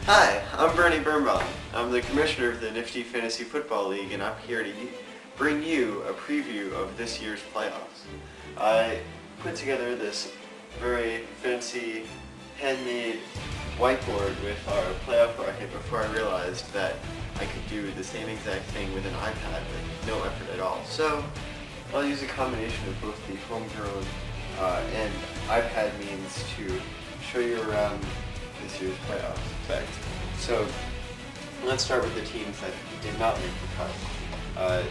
Hi, I'm Bernie Birnbaum. I'm the commissioner of the Nifty Fantasy Football League, and I'm here to bring you a preview of this year's playoffs. I put together this very fancy, handmade whiteboard with our playoff bracket before I realized that I could do the same exact thing with an iPad with no effort at all. So I'll use a combination of both the homegrown and iPad means to show you around this year's playoffs. So let's start with the teams that did not make the cut.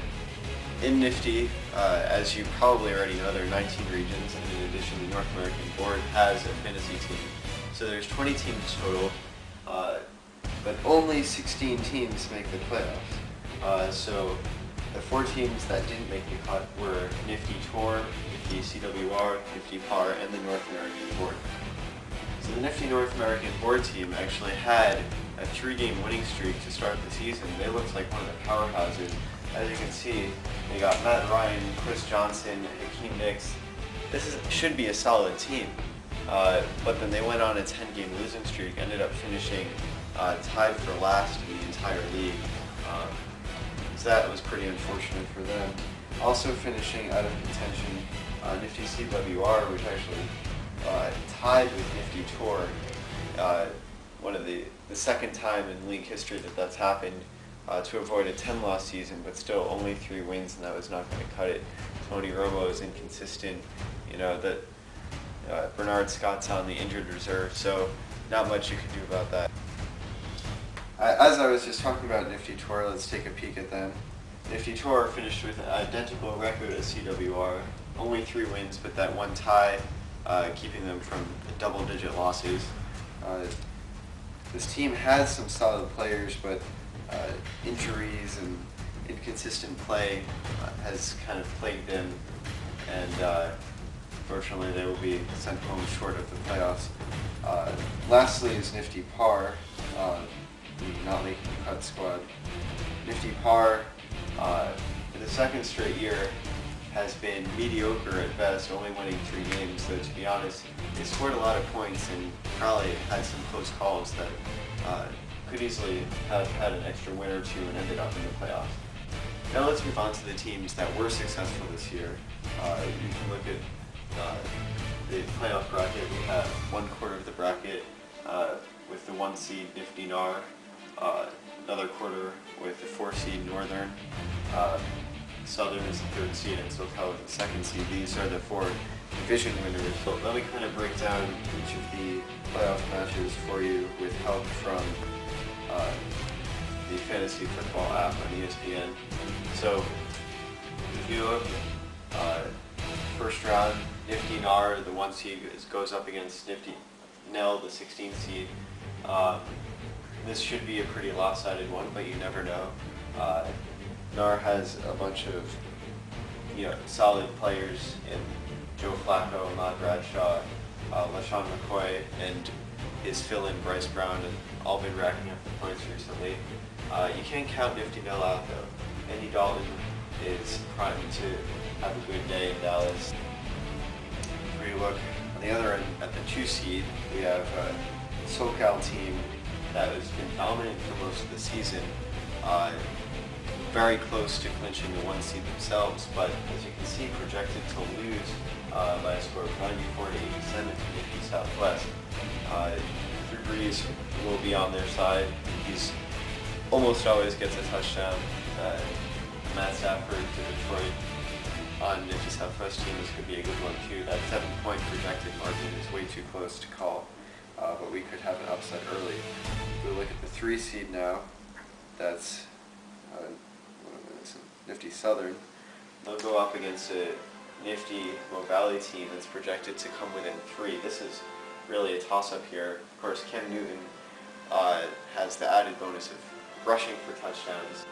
In Nifty, as you probably already know, there are 19 regions, and in addition, the North American Board has a fantasy team. So there's 20 teams total, but only 16 teams make the playoffs. So the 4 teams that didn't make the cut were Nifty Tour, Nifty CWR, Nifty Par, and the North American Board. So the Nifty North American Board team actually had a 3-game winning streak to start the season. They looked like one of the powerhouses. As you can see, they got Matt Ryan, Chris Johnson, Hakeem Nicks. This should be a solid team. But then they went on a 10-game losing streak, ended up finishing tied for last in the entire league. So that was pretty unfortunate for them. Also finishing out of contention, Nifty CWR, which actually tied with Nifty Tour, one of the second time in league history that's happened, to avoid a 10-loss season, but still only 3 wins, and that was not going to cut it. Tony Romo is inconsistent. Bernard Scott's on the injured reserve, so not much you can do about that. As I was just talking about Nifty Tour, let's take a peek at them. Nifty Tour finished with an identical record as CWR, only 3 wins, but that one tie keeping them from double-digit losses. This team has some solid players, but injuries and inconsistent play has kind of plagued them, and fortunately they will be sent home short of the playoffs. Lastly is Nifty Par, the not making the cut squad. Nifty Par, for the second straight year, has been mediocre at best, only winning 3 games, though to be honest, they scored a lot of points and probably had some close calls that could easily have had an extra win or 2 and ended up in the playoffs. Now let's move on to the teams that were successful this year. You can look at the playoff bracket. We have 1/4 of the bracket with the 1 seed Nifty NAR, another quarter with the 4 seed Northern, Southern is the 3rd seed, and SoCal is the 2nd seed. These are the 4 division winners. So let me kind of break down each of the playoff matches for you with help from the Fantasy Football app on ESPN. So if you look, first round, Nifty NAR, the 1 seed, goes up against Nifty NEL, the 16 seed. This should be a pretty lopsided one, but you never know. NAR has a bunch of solid players in Joe Flacco, Ahmad Bradshaw, LaShawn McCoy, and his fill-in Bryce Brown, and all been racking up the points recently. You can't count Nifty NEL out though. Andy Dalton is primed to have a good day in Dallas. If you look on the other end at the 2 seed, we have a SoCal team that has been dominant for most of the season. Very close to clinching the 1 seed themselves, but as you can see, projected to lose by a score of 94-87 to Nifty Southwest. Drew Brees will be on their side. He's almost always gets a touchdown. Matt Stafford to Detroit on Nifty Southwest team, this could be a good one too. That 7-point projected margin is way too close to call, but we could have an upset early. We look at the 3 seed now. That's Nifty Southern. They'll go up against a Nifty Mo Valley team that's projected to come within 3. This is really a toss-up here. Of course, Cam Newton has the added bonus of rushing for touchdowns.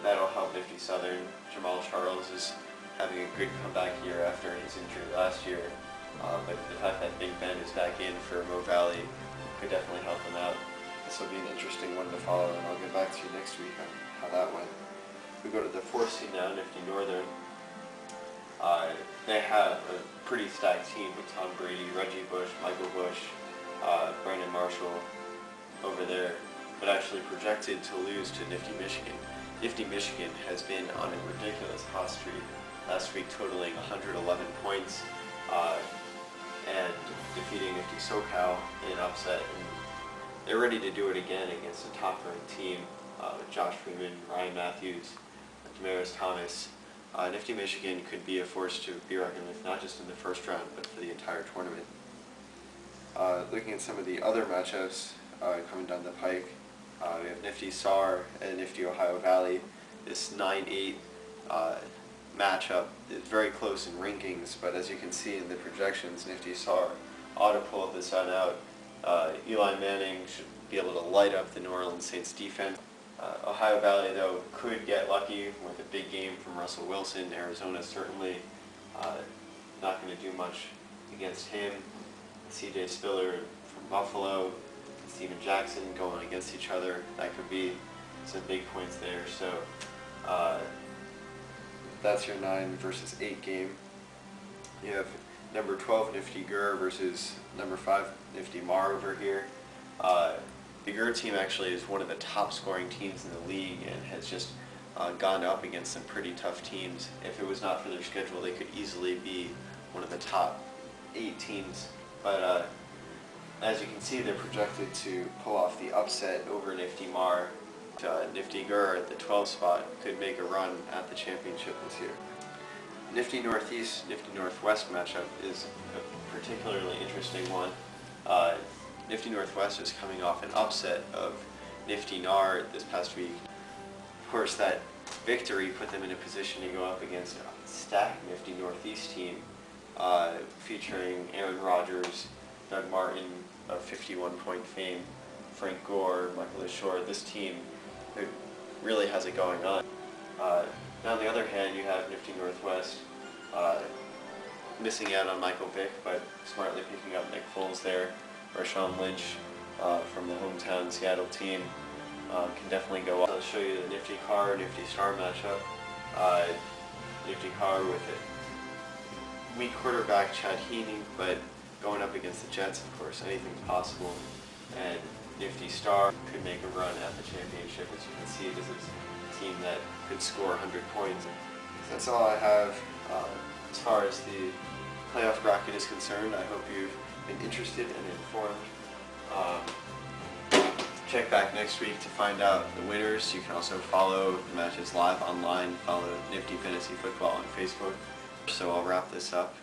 That'll help Nifty Southern. Jamal Charles is having a good comeback year after his injury last year. But the fact that Big Ben is back in for Mo Valley could definitely help them out. This will be an interesting one to follow, and I'll get back to you next week on how that went. We go to the 4th seed now, Nifty Northern. They have a pretty stacked team with Tom Brady, Reggie Bush, Michael Bush, Brandon Marshall, over there, but actually projected to lose to Nifty Michigan. Nifty Michigan has been on a ridiculous hot streak, last week totaling 111 points, and defeating Nifty SoCal in upset. And they're ready to do it again against a top-ranked team with Josh Freeman, Ryan Matthews, Damaris Thomas. Nifty Michigan could be a force to be reckoned with, not just in the first round, but for the entire tournament. Looking at some of the other matchups coming down the pike, we have Nifty SAR and Nifty Ohio Valley. This 9-8 matchup is very close in rankings, but as you can see in the projections, Nifty SAR ought to pull this one out. Eli Manning should be able to light up the New Orleans Saints defense. Ohio Valley, though, could get lucky with a big game from Russell Wilson. Arizona certainly not going to do much against him. C.J. Spiller from Buffalo, Steven Jackson going against each other. That could be some big points there. So that's your 9 versus 8 game. You have number 12 Nifty Gur versus number 5 Nifty Mar over here. The Gur team actually is one of the top scoring teams in the league and has just gone up against some pretty tough teams. If it was not for their schedule, they could easily be one of the top 8 teams. But as you can see, they're projected to pull off the upset over Nifty Mar. Nifty Gur at the 12 spot could make a run at the championship this year. Nifty Northeast, Nifty Northwest matchup is a particularly interesting one. Nifty Northwest is coming off an upset of Nifty NAR this past week. Of course, that victory put them in a position to go up against a stacked Nifty Northeast team featuring Aaron Rodgers, Doug Martin of 51-point fame, Frank Gore, Michael Ashore. This team really has it going on. Now on the other hand, you have Nifty Northwest missing out on Michael Vick, but smartly picking up Nick Foles there. Marshawn Lynch from the hometown Seattle team can definitely go up. I'll show you the Nifty Carr, Nifty Star matchup. Nifty Carr with a weak quarterback, Chad Heaney, but going up against the Jets, of course, anything's possible. And Nifty Star could make a run at the championship. As you can see, this is a team that could score 100 points. So that's all I have as far as the playoff bracket is concerned. I hope you've been interested and informed. Check back next week to find out the winners. You can also follow the matches live online. Follow Nifty Fantasy Football on Facebook. So I'll wrap this up.